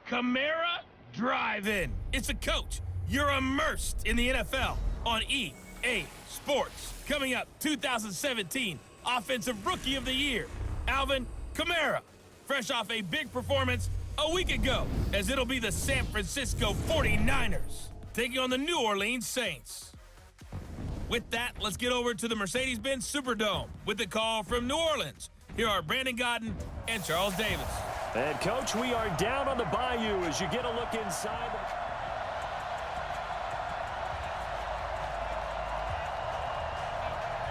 Camara Drive-In. It's a coach. You're immersed in the NFL on EA Sports. Coming up, 2017 Offensive Rookie of the Year, Alvin Kamara. Fresh off a big performance a week ago, as it'll be the San Francisco 49ers taking on the New Orleans Saints. With that, let's get over to the Mercedes-Benz Superdome with the call from New Orleans. Here are Brandon Godden and Charles Davis. And, Coach, we are down on the bayou as you get a look inside.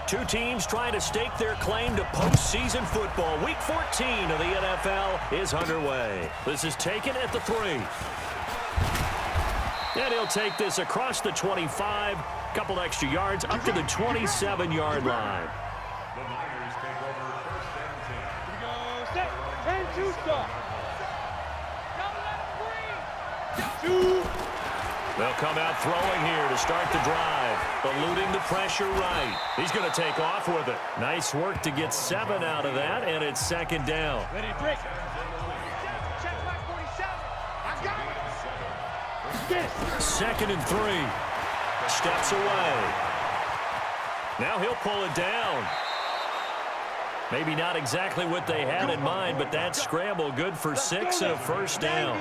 Two teams trying to stake their claim to postseason football. Week 14 of the NFL is underway. This is taken at the 3. And he'll take this across the 25, couple extra yards, up to the 27-yard line. The Niners take over first and 10. Here we go. Set. 10-2 stop. They'll come out throwing here to start the drive. Eluding the pressure right. He's going to take off with it. Nice work to get 7 out of that, and it's second down. Ready, break. Check back 47. I got it. Second and 3. Steps away. Now he'll pull it down. Maybe not exactly what they had in mind, but that scramble good for 6 and a first down.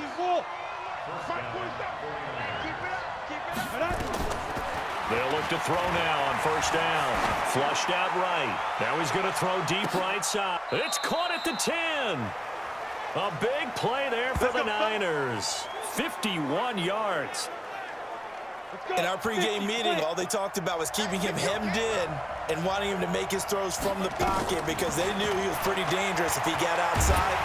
They'll look to throw now on first down. Flushed out right. Now he's going to throw deep right side. It's caught at the 10. A big play there for the Niners. 51 yards. In our pregame meeting, all they talked about was keeping him hemmed in and wanting him to make his throws from the pocket because they knew he was pretty dangerous if he got outside.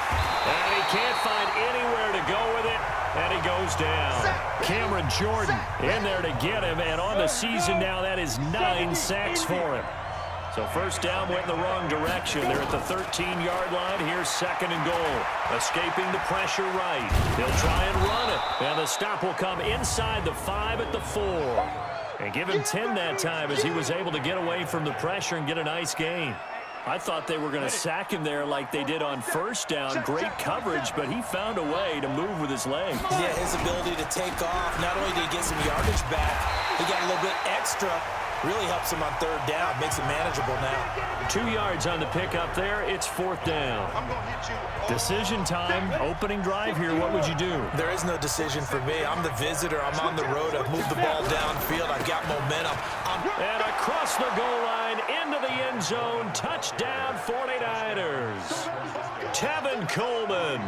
And he can't find anywhere to go with it, and he goes down. Cameron Jordan in there to get him, and on the season now, that is 9 sacks for him. So first down went in the wrong direction. They're at the 13-yard line. Here's second and goal. Escaping the pressure right. He'll try and run it. And the stop will come inside the 5 at the 4. And give him 10 that time as he was able to get away from the pressure and get a nice gain. I thought they were going to sack him there like they did on first down. Great coverage, but he found a way to move with his legs. Yeah, his ability to take off. Not only did he get some yardage back, he got a little bit extra. Really helps him on third down. Makes it manageable now. 2 yards on the pickup there. It's fourth down. Decision time. Opening drive here. What would you do? There is no decision for me. I'm the visitor. I'm on the road. I've moved the ball downfield. I've got momentum. And across the goal line, into the end zone. Touchdown, 49ers. Tevin Coleman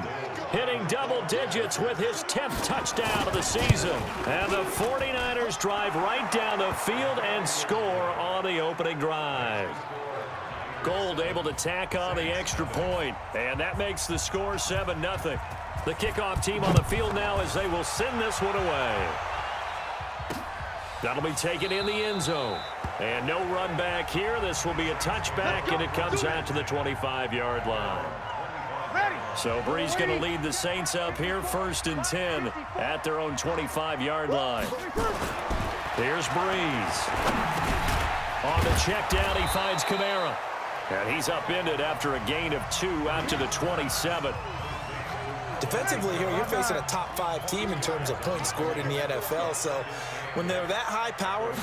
hitting double digits with his 10th touchdown of the season. And the 49ers drive right down the field and score on the opening drive. Gold able to tack on the extra point, and that makes the score 7-0. The kickoff team on the field now as they will send this one away. That'll be taken in the end zone. And no run back here. This will be a touchback, and it comes out to the 25-yard line. So Brees going to lead the Saints up here, 1st and 10 at their own 25-yard line. Here's Brees. On the check down, he finds Kamara. And he's upended after a gain of 2 out to the 27. Defensively here, you're facing a top 5 team in terms of points scored in the NFL. So when they're that high powered,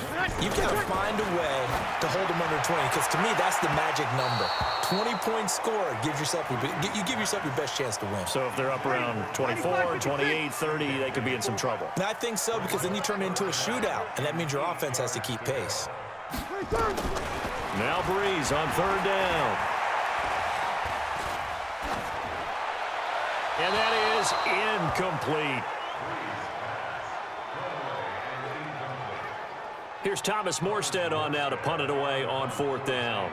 you've got to find a way to hold them under 20. Because to me, that's the magic number. 20 points scored gives yourself you give yourself your best chance to win. So if they're up around 24, 28, 30, they could be in some trouble. And I think so, because then you turn it into a shootout, and that means your offense has to keep pace. Now Brees on third down. And that is incomplete. Here's Thomas Morstead on now to punt it away on fourth down.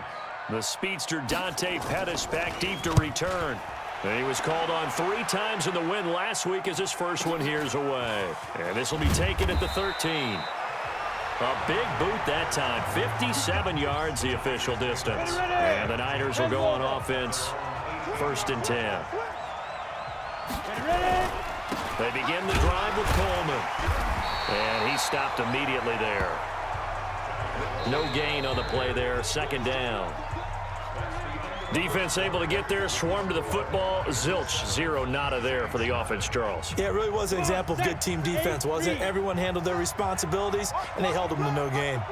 The speedster Dante Pettis back deep to return. And he was called on 3 times in the win last week as his first one here's away. And this will be taken at the 13. A big boot that time. 57 yards the official distance. And the Niners will go on offense. 1st and 10. They begin the drive with Coleman. And he stopped immediately there. No gain on the play there. 2nd down. Defense able to get there, swarm to the football. Zilch, zero, nada there for the offense, Charles. Yeah, it really was an example of good team defense, wasn't it? Everyone handled their responsibilities, and they held them to no gain.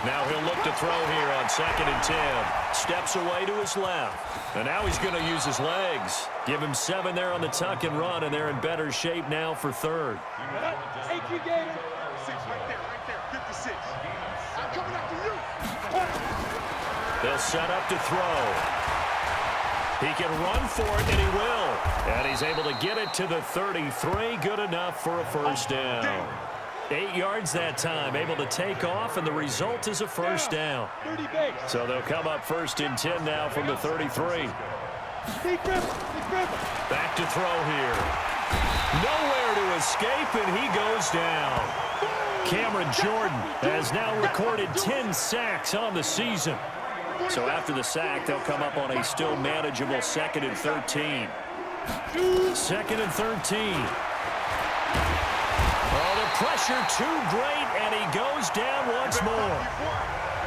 Now he'll look to throw here on 2nd and 10. Steps away to his left. And now he's going to use his legs. Give him 7 there on the tuck and run, and they're in better shape now for 3rd. They'll set up to throw. He can run for it, and he will. And he's able to get it to the 33. Good enough for a first down. 8 yards that time, able to take off, and the result is a first down. So they'll come up 1st and 10 now from the 33. Back to throw here. Nowhere to escape, and he goes down. Cameron Jordan has now recorded 10 sacks on the season. So after the sack, they'll come up on a still manageable 2nd and 13. 2nd and 13. Oh, the pressure too great, and he goes down once more.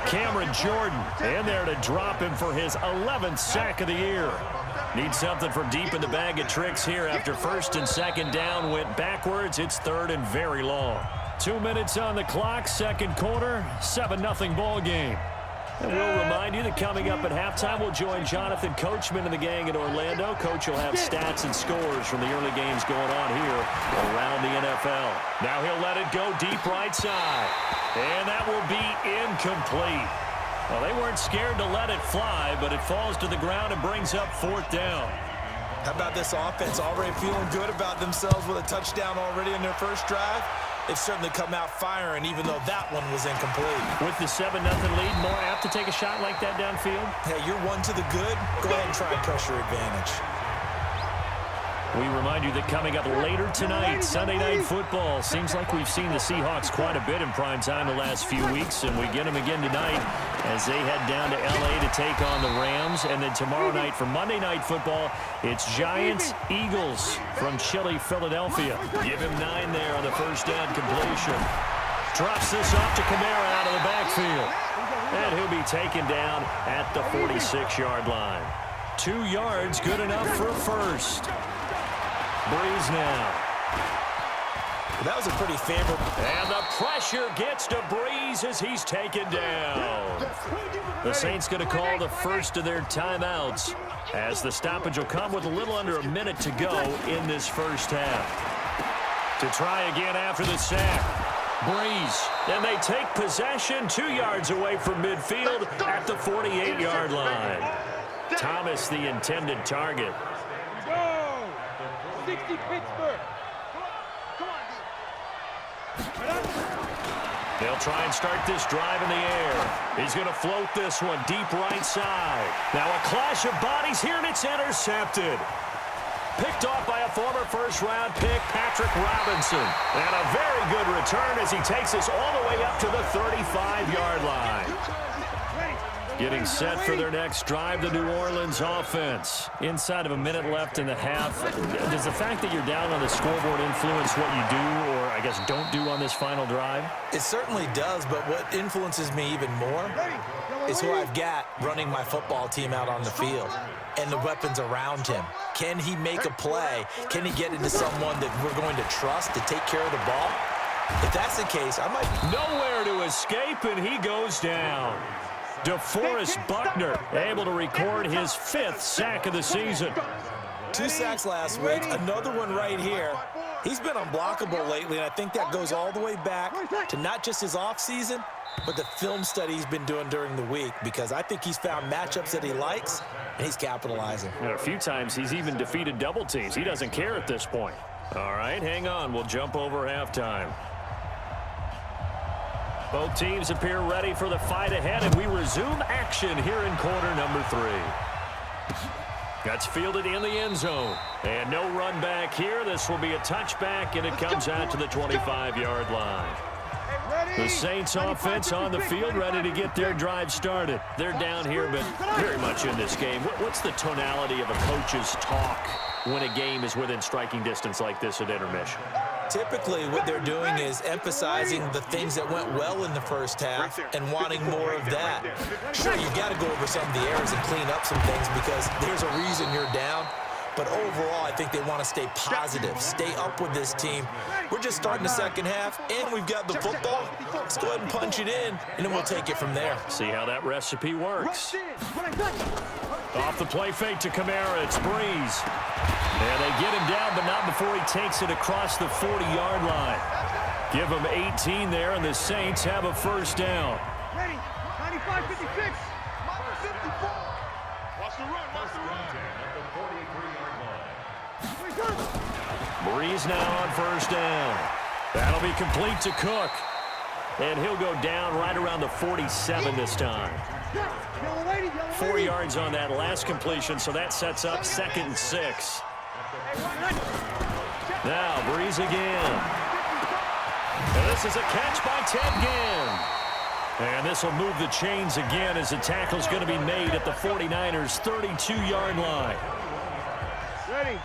Cameron Jordan in there to drop him for his 11th sack of the year. Needs something from deep in the bag of tricks here after 1st and 2nd down went backwards. It's 3rd and very long. 2 minutes on the clock, 2nd quarter, 7-0 ball game. And we'll remind you that coming up at halftime, we'll join Jonathan Coachman and the gang in Orlando. Coach will have stats and scores from the early games going on here around the NFL. Now he'll let it go deep right side. And that will be incomplete. Well, they weren't scared to let it fly, but it falls to the ground and brings up 4th down. How about this offense already feeling good about themselves with a touchdown already in their first drive? They've certainly come out firing, even though that one was incomplete. With the 7-0 lead, more apt to take a shot like that downfield? Hey, you're one to the good. Go ahead and try pressure advantage. We remind you that coming up later tonight, Sunday Night Football. Seems like we've seen the Seahawks quite a bit in prime time the last few weeks, and we get them again tonight as they head down to L.A. to take on the Rams. And then tomorrow night for Monday Night Football, it's Giants-Eagles from chilly Philadelphia. Give him 9 there on the first down completion. Drops this off to Kamara out of the backfield. And he'll be taken down at the 46-yard line. 2 yards, good enough for a first. Breeze now. That was a pretty favorable. And the pressure gets to Breeze as he's taken down. The Saints going to call the first of their timeouts as the stoppage will come with a little under a minute to go in this first half. To try again after the sack. Breeze. And they take possession 2 yards away from midfield at the 48-yard line. Thomas, the intended target. 60 Pittsburgh. They'll try and start this drive in the air. He's going to float this one deep right side. Now a clash of bodies here, and it's intercepted. Picked off by a former first-round pick, Patrick Robinson. And a very good return as he takes us all the way up to the 35-yard line. Getting set for their next drive, the New Orleans offense. Inside of a minute left in the half, does the fact that you're down on the scoreboard influence what you do or, I guess, don't do on this final drive? It certainly does, but what influences me even more is who I've got running my football team out on the field and the weapons around him. Can he make a play? Can he get into someone that we're going to trust to take care of the ball? If that's the case, I might... Nowhere to escape, and he goes down. DeForest Buckner able to record his 5th sack of the season. 2 sacks last week, another one right here. He's been unblockable lately, and I think that goes all the way back to not just his offseason, but the film study he's been doing during the week, because I think he's found matchups that he likes, and he's capitalizing. And a few times he's even defeated double teams. He doesn't care at this point. All right, hang on. We'll jump over halftime. Both teams appear ready for the fight ahead, and we resume action here in quarter number 3. That's fielded in the end zone. And no run back here. This will be a touchback, and it comes out to the 25-yard line. The Saints offense on the field ready to get their drive started. They're down here, but very much in this game. What's the tonality of a coach's talk when a game is within striking distance like this at intermission? Typically, what they're doing is emphasizing the things that went well in the first half and wanting more of that. Sure, you've got to go over some of the errors and clean up some things because there's a reason you're down. But overall, I think they want to stay positive, stay up with this team. We're just starting the second half, and we've got the football. Let's go ahead and punch it in, and then we'll take it from there. See how that recipe works. Off the play fake to Kamara, it's Breeze. And they get him down, but not before he takes it across the 40-yard line. Give him 18 there, and the Saints have a first down. Ready, 95-56. 54. Watch the run, watch the run. Breeze now on first down. That'll be complete to Cook. And he'll go down right around the 47 this time. 4 yards on that last completion, so that sets up 2nd and 6. Now Breeze again. And this is a catch by Ted Ginn. And this will move the chains again as the tackle's going to be made at the 49ers' 32-yard line. Ready.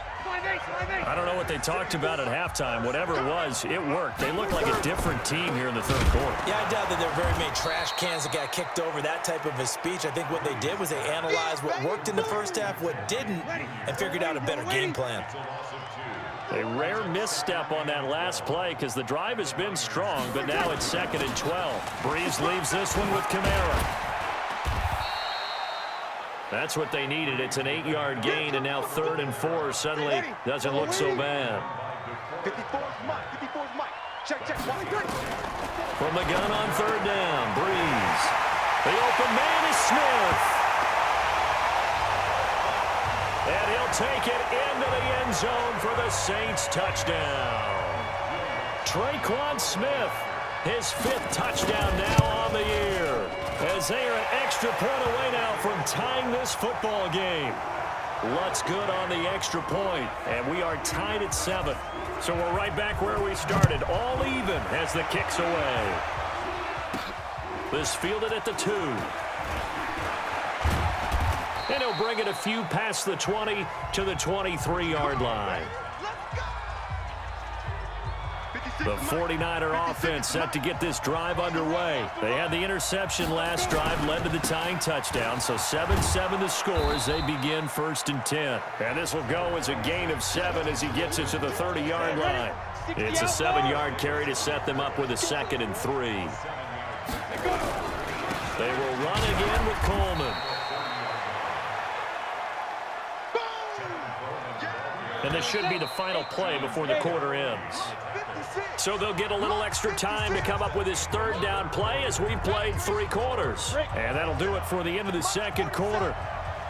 I don't know what they talked about at halftime. Whatever it was, it worked. They look like a different team here in the third quarter. Yeah, I doubt that there are very many trash cans that got kicked over, that type of a speech. I think what they did was they analyzed what worked in the first half, what didn't, and figured out a better game plan. A rare misstep on that last play because the drive has been strong, but now it's 2nd and 12. Breeze leaves this one with Kamara. That's what they needed. It's an 8-yard gain, and now 3rd and 4 suddenly doesn't look so bad. 54's Mike. 54's Mike. Check. From the gun on 3rd down, Breeze. The open man is Smith. And he'll take it into the end zone for the Saints touchdown. Traquan Smith, his 5th touchdown now on the year. As they are an extra point away now from tying this football game. Lutz good on the extra point, and we are tied at 7. So we're right back where we started, all even as the kick's away. This fielded at the 2. And he'll bring it a few past the 20 to the 23-yard line. The 49er offense set to get this drive underway. They had the interception last drive, led to the tying touchdown, so 7-7 the score as they begin 1st and 10. And this will go as a gain of 7 as he gets it to the 30-yard line. It's a 7-yard carry to set them up with a 2nd and 3. They will run again with Coleman. And this should be the final play before the quarter ends. So they'll get a little extra time to come up with his 3rd down play as we played 3 quarters. And that'll do it for the end of the 2nd quarter.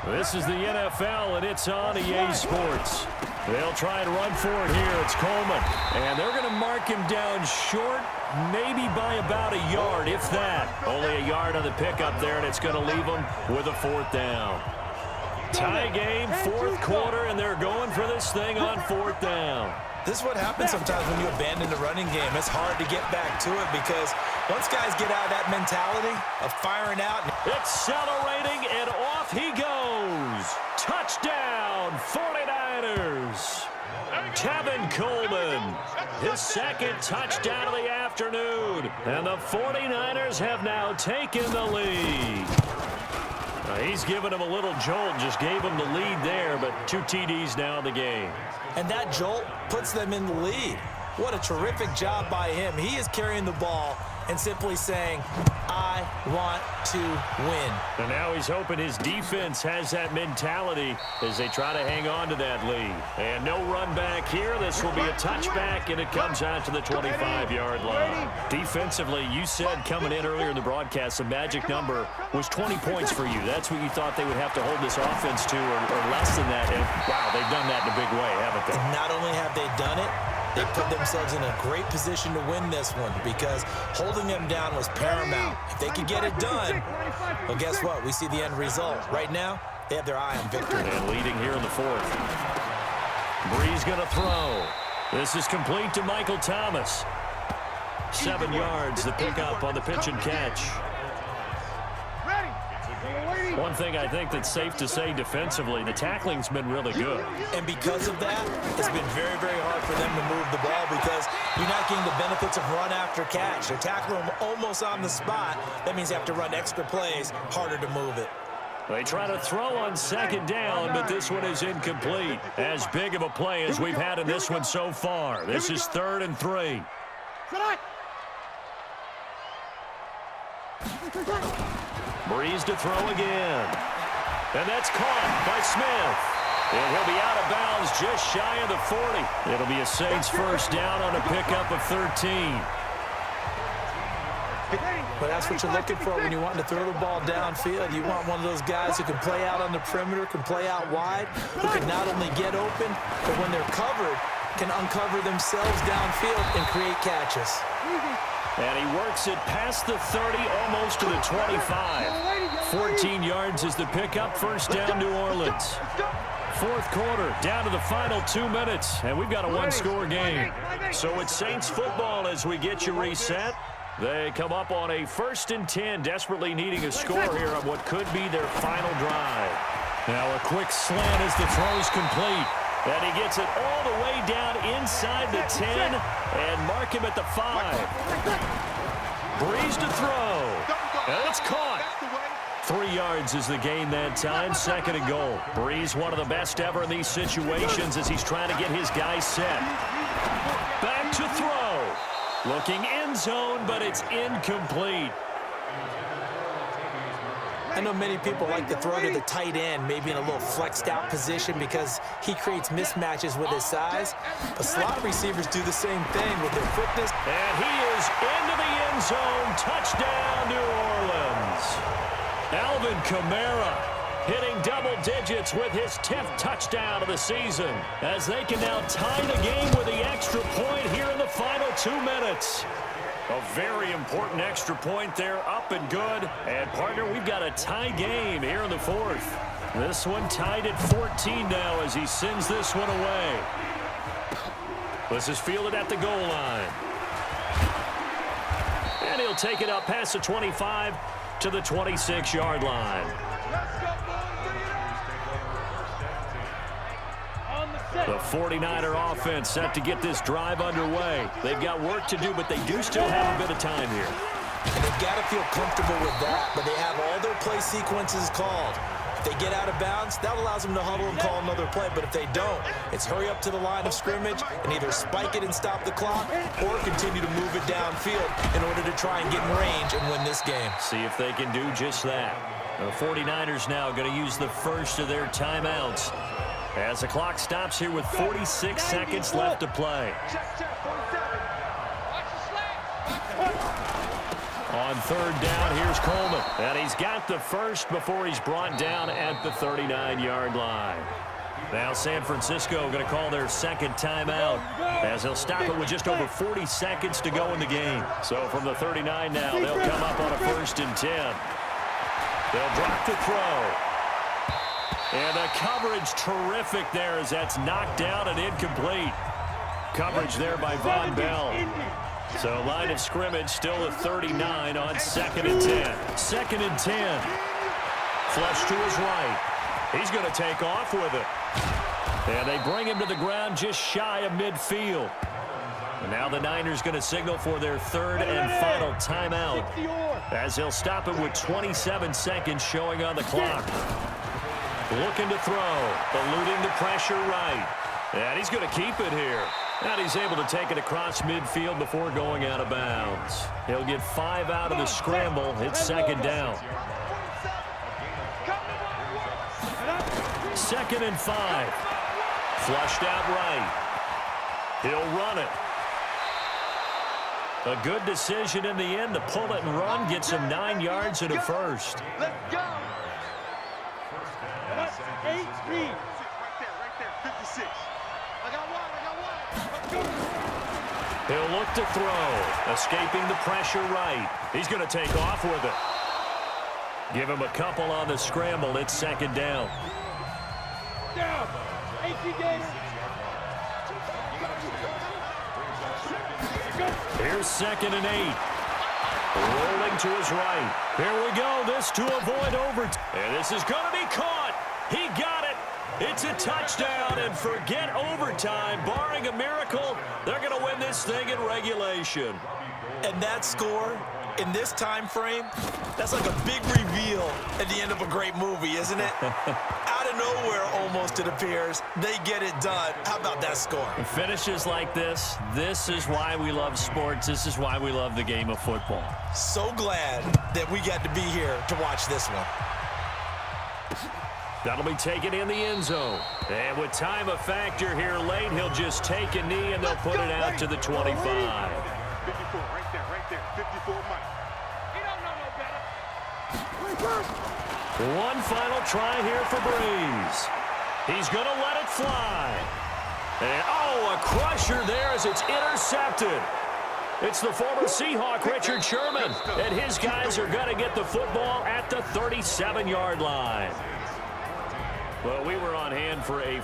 This is the NFL, and it's on EA Sports. They'll try and run for it here. It's Coleman. And they're going to mark him down short, maybe by about a yard, if that. Only a yard on the pickup there, and it's going to leave them with a 4th down. Tie game, 4th quarter, and they're going for this thing on 4th down. This is what happens sometimes when you abandon the running game. It's hard to get back to it because once guys get out of that mentality of firing out. Accelerating, and off he goes. Touchdown, 49ers. Tevin Coleman, his 2nd touchdown of the afternoon. And the 49ers have now taken the lead. He's given him a little jolt, just gave him the lead there, but 2 TDs now in the game. And that jolt puts them in the lead. What a terrific job by him. He is carrying the ball and simply saying, I want to win. And now he's hoping his defense has that mentality as they try to hang on to that lead. And no run back here. This will be a touchback, and it comes out to the 25-yard line. Defensively, you said coming in earlier in the broadcast, the magic number was 20 points for you. That's what you thought they would have to hold this offense to, or less than that. And, wow, they've done that in a big way, haven't they? And not only have they done it, they put themselves in a great position to win this one because holding them down was paramount. If they could get it done, well, guess what? We see the end result. Right now, they have their eye on victory. And leading here in the 4th. Breeze going to throw. This is complete to Michael Thomas. 7 yards, the pickup on the pitch and catch. One thing I think that's safe to say defensively, the tackling's been really good. And because of that, it's been very, very hard for them to move the ball because you're not getting the benefits of run after catch. They're tackling them almost on the spot. That means you have to run extra plays, harder to move it. They try to throw on second down, but this one is incomplete. As big of a play as we've had in this one so far. This is 3rd and 3. Breeze to throw again. And that's caught by Smith. And he'll be out of bounds just shy of the 40. It'll be a Saints first down on a pickup of 13. But that's what you're looking for when you want to throw the ball downfield. You want one of those guys who can play out on the perimeter, can play out wide, who can not only get open, but when they're covered, can uncover themselves downfield and create catches. And he works it past the 30, almost to the 25. 14 yards is the pickup, first down New Orleans. Fourth quarter, down to the final 2 minutes, and we've got a one-score game. So it's Saints football as we get you reset. They come up on a 1st and 10, desperately needing a score here on what could be their final drive. Now a quick slant as the throw's complete. And he gets it all the way down inside the 10 and mark him at the 5. Breeze to throw. And it's caught. 3 yards is the gain that time, 2nd and goal. Breeze, one of the best ever in these situations as he's trying to get his guys set. Back to throw. Looking end zone, but it's incomplete. I know many people like to throw to the tight end, maybe in a little flexed out position because he creates mismatches with his size. But slot receivers do the same thing with their quickness. And he is into the end zone. Touchdown, New Orleans. Alvin Kamara hitting double digits with his 10th touchdown of the season as they can now tie the game with the extra point here in the final 2 minutes. A very important extra point there, up and good. And, partner, we've got a tie game here in the 4th. This one tied at 14 now as he sends this one away. This is fielded at the goal line. And he'll take it up past the 25 to the 26-yard line. The 49er offense set to get this drive underway. They've got work to do, but they do still have a bit of time here. And they've got to feel comfortable with that, but they have all their play sequences called. If they get out of bounds, that allows them to huddle and call another play. But if they don't, it's hurry up to the line of scrimmage and either spike it and stop the clock or continue to move it downfield in order to try and get in range and win this game. See if they can do just that. The 49ers now going to use the first of their timeouts as the clock stops here with 46 seconds left to play. On 3rd down, here's Coleman. And he's got the first before he's brought down at the 39-yard line. Now San Francisco going to call their 2nd timeout as they'll stop it with just over 40 seconds to go in the game. So from the 39 now, they'll come up on a 1st and 10. They'll drop to throw. And the coverage terrific there as that's knocked down and incomplete. Coverage there by Von Bell. So line of scrimmage still at 39 on 2nd and 10. 2nd and 10. Flush to his right. He's going to take off with it. And they bring him to the ground just shy of midfield. And now the Niners going to signal for their 3rd and final timeout as they'll stop it with 27 seconds showing on the clock. Looking to throw, eluding the pressure right. And he's going to keep it here. And he's able to take it across midfield before going out of bounds. He'll get 5 out of the scramble. It's 2nd down. 2nd and 5. Flushed out right. He'll run it. A good decision in the end to pull it and run. Gets him 9 yards and a first. Let's go. 18. Right there, 56. I got one. He'll look to throw. Escaping the pressure right. He's going to take off with it. Give him a couple on the scramble. It's 2nd down. Down. 18 games. Here's 2nd and 8. Rolling to his right. Here we go. This to avoid overtime. And this is going to be caught. He got it. It's a touchdown, and forget overtime. Barring a miracle, they're going to win this thing in regulation. And that score in this time frame, that's like a big reveal at the end of a great movie, isn't it? Out of nowhere, almost, it appears. They get it done. How about that score? Finishes like this is why we love sports. This is why we love the game of football. So glad that we got to be here to watch this one. That'll be taken in the end zone. And with time a factor here late, he'll just take a knee and they'll put it out to the 25. 54, right there, 54 Mike. He don't know no better. One final try here for Breeze. He's going to let it fly. And, oh, a crusher there as it's intercepted. It's the former Seahawk, Richard Sherman, and his guys are going to get the football at the 37-yard line. Well, we were on hand for a